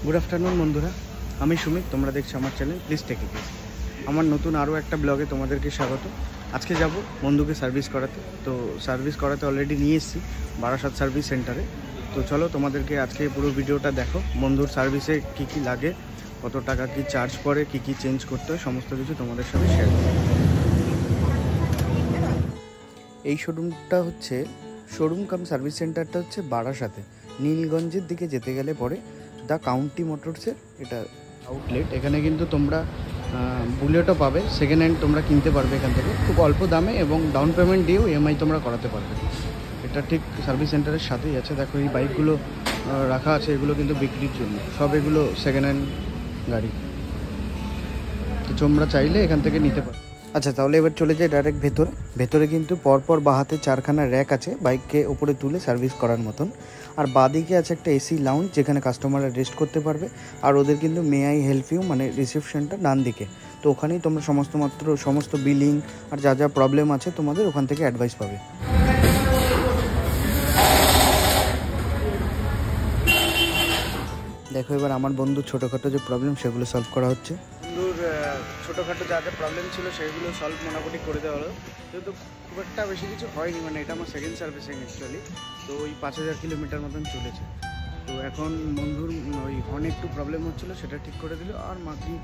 Good afternoon बंधुरा আমি সুমিত তোমরা দেখছো আমার চ্যানেল প্লিজ টেক ইট আমার নতুন আরও একটা ব্লগে তোমাদেরকে স্বাগত। আজকে যাব বন্ধুকে সার্ভিস করাতে। তো সার্ভিস করাতে অলরেডি নিয়ে এসেছি বারাসাত সার্ভিস সেন্টারে। তো চলো তোমাদেরকে আজকে পুরো ভিডিওটা দেখো, বন্ধুর সার্ভিসে কী কী লাগে, কত টাকা কি চার্জ পড়ে, কী কী চেঞ্জ করতে হয়, সমস্ত কিছু তোমাদের সাথে শেয়ার করব। এই শোরুমটা হচ্ছে শোরুম কাম সার্ভিস সেন্টারটা হচ্ছে বারাসাতে, নীলগঞ্জের দিকে যেতে গেলে পরে দ্য কাউন্টি মোটরসের এটা আউটলেট। এখানে কিন্তু তোমরা বুলেটও পাবে, সেকেন্ড হ্যান্ড তোমরা কিনতে পারবে এখান থেকে খুব অল্প দামে, এবং ডাউন পেমেন্ট দিয়েও ইএমআই তোমরা করাতে পারবে। এটা ঠিক সার্ভিস সেন্টারের সাথেই আছে। দেখো এই বাইকগুলো রাখা আছে, এগুলো কিন্তু বিক্রির জন্য, সব এগুলো সেকেন্ড হ্যান্ড গাড়ি। তো তোমরা চাইলে এখান থেকে নিতে পারো। আচ্ছা, তাহলে এবার চলে যাই ডাইরেক্ট ভেতরে কিন্তু পরপর বাহাতে 4খানা র্যাক আছে বাইককে উপরে তুলে সার্ভিস করার মতন। আর বাদিকে আছে একটা এসি লাউঞ্জ, যেখানে কাস্টমাররা রেস্ট করতে পারবে। আর ওদের কিন্তু মে আই হেল্প ইউ মানে রিসেপশনটা ডান দিকে। তো ওখানেই তোমরা সমস্ত বিলিং আর যা যা প্রবলেম আছে তোমাদের ওখান থেকে অ্যাডভাইস পাবে। দেখো এবার আমার বন্ধুর ছোটোখাটো যে প্রবলেম সেগুলো সলভ করা হচ্ছে। বন্ধুর ছোটোখাটো যা যা প্রবলেম ছিল সেগুলো সলভ মোটামুটি করে দেওয়া হলো, যেহেতু খুব একটা বেশি কিছু হয়নি, মানে এটা আমার সেকেন্ড সার্ভিসিং অ্যাকচুয়ালি। তো ওই 5000 কিলোমিটার মতন চলেছে। তো এখন বন্ধুর ওই হর্নে একটু প্রবলেম হচ্ছিলো, সেটা ঠিক করে দিল। আর মাটি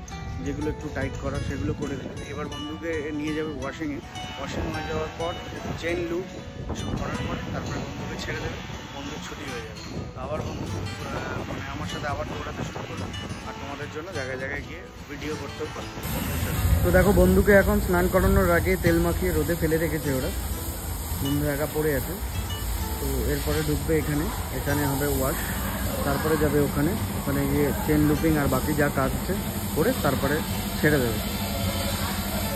যেগুলো একটু টাইট করার সেগুলো করে দিল। এবার বন্ধুকে নিয়ে যাবে ওয়াশিং হয়ে যাওয়ার পর চেন লুপ সব করার পর তারপরে বন্ধুকে ছেড়ে দেবে, বন্ধুর ছুটি হয়ে যাবে। আবার বন্ধু মানে আমার সাথে আবার দৌড়াতে শুরু করলো, আর তোমাদের জন্য জায়গায় জায়গায় গিয়ে ভিডিও করতেও পারবো। তো দেখো বন্ধুকে এখন স্নান করানোর আগে তেল মাখিয়ে রোদে ফেলে রেখেছে ওরা, বন্ধু একা পড়ে আছে। তো এরপরে ঢুকবে এখানে হবে ওয়াশ, তারপরে যাবে ওখানে গিয়ে চেন লুপিং আর বাকি যা কাজ আছে করে তারপরে ছেড়ে দেবে।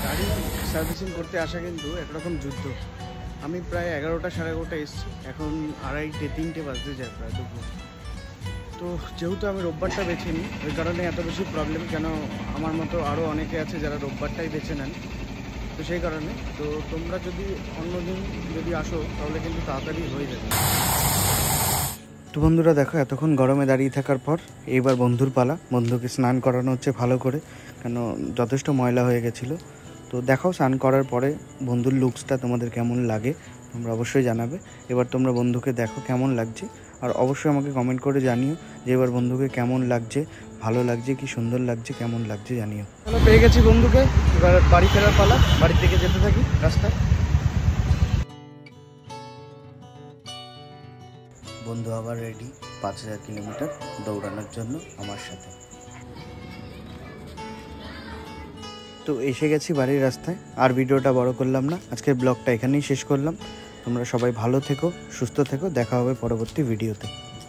গাড়ি সার্ভিসিং করতে আসা কিন্তু একরকম যুদ্ধ। আমি প্রায় 11টা 11:30 এসেছি, এখন 2:30-3টে বাজতে যায় প্রায় দুপুর। তো যেহেতু আমি রোববারটা বেছে নিই, ওই কারণে এত বেশি প্রবলেম। কেন আমার মতো আরও অনেকে আছে যারা রোববারটাই বেছে নেন, তো সেই কারণে। তো তোমরা যদি অন্যদিন যদি আসো তাহলে কিন্তু তাড়াতাড়ি হয়ে যাবে। তো বন্ধুরা দেখো এতক্ষণ গরমে দাঁড়িয়ে থাকার পর এইবার বন্ধুর পালা। বন্ধুকে স্নান করানো হচ্ছে ভালো করে, কেন যথেষ্ট ময়লা হয়ে গেছিলো। তো দেখাও স্নান করার পরে বন্ধুর লুকসটা তোমাদের কেমন লাগে তোমরা অবশ্যই জানাবে। এবার তোমরা বন্ধুকে দেখো কেমন লাগছে, আর অবশ্যই আমাকে কমেন্ট করে জানিও যে এবার বন্ধুকে কেমন লাগছে, ভালো লাগছে কি সুন্দর লাগছে, কেমন লাগছে জানিও। চলো পেয়ে গেছি বন্ধুকে, এবার বাড়ি ফেরার পালা। বাড়ির দিকে যেতে থাকি রাস্তায়। বন্ধু আবার রেডি 5000 কিলোমিটার দৌড়ানোর জন্য আমার সাথে। তো এসে গেছি বাড়ির রাস্তায়, আর ভিডিওটা বড় করলাম না, আজকের ব্লগটা এখানেই শেষ করলাম। তোমরা সবাই ভালো থেকো, সুস্থ থেকো, দেখা হবে পরবর্তী ভিডিওতে।